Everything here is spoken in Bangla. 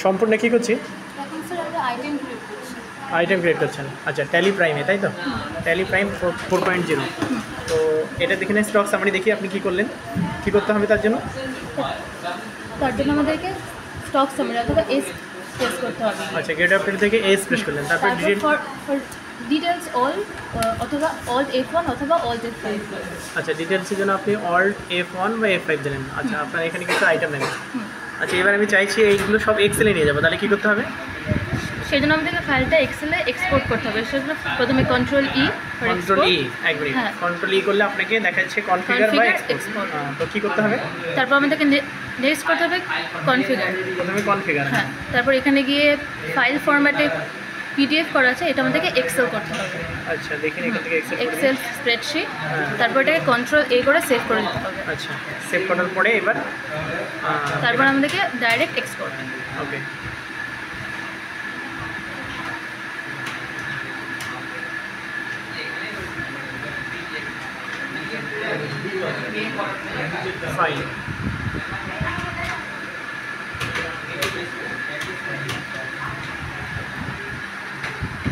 সম্পূর্ণ কী করছি? এখন স্যার আমরা আইটেম ক্রিয়েট করছি। আইটেম ক্রিয়েট করছেন, আচ্ছা ট্যালি প্রাইমে তাই তো? Tally prime 4.0। তো এটা দেখে নেই স্টক সামারি দেখি আপনি কী করলেন, কী করতে হবে তার জন্য? তার জন্য আমাদেরকে স্টক সামারি অথবা এস প্রেস করতে হবে। আচ্ছা গেট আপডেট থেকে এস প্রেস করলেন, তারপর ডিটেল ফর ডিটেলস অল অথবা অল্ট F1 অথবা অল্ট F5। আচ্ছা ডিটেলসের জন্য আপনি অল্ট F1 বা F5 দিলেন। আচ্ছা আপনার এখানে কিছু আইটেম নেবেন। আচ্ছা এবার আমি চাইছি এইগুলো সব এক্সেলে নিয়ে যাবো, তাহলে কী করতে হবে? সেই জন্য আমাদেরকে ফাইলটা এক্সেলে এক্সপোর্ট করতে হবে। সেজন্য প্রথমে কন্ট্রোল ই কন্ট্রোল ই, এক মিনিট, কন্ট্রোল ই করলে আপনাকে দেখাচ্ছে কনফিগার বা এক্সপোর্ট। তো কী করতে হবে? তারপর আমাদেরকে নেক্সট করতে হবে কনফিগার। প্রথমে কনফিগার, হ্যাঁ, তারপর এখানে গিয়ে ফাইল ফরম্যাটে পিডিএফ করা আছে, এটা আমাদেরকে এক্সেল করতে হবে। আচ্ছা দেখেন এখান থেকে এক্সেল স্প্রেডশিট, তারপর এটাকে কন্ট্রোল এ করে সেভ করে দিতে হবে। আচ্ছা সেভ করার পরে এবার তারপর আমাদেরকে ডাইরেক্ট এক্সপোর্ট। ওকে ফাইল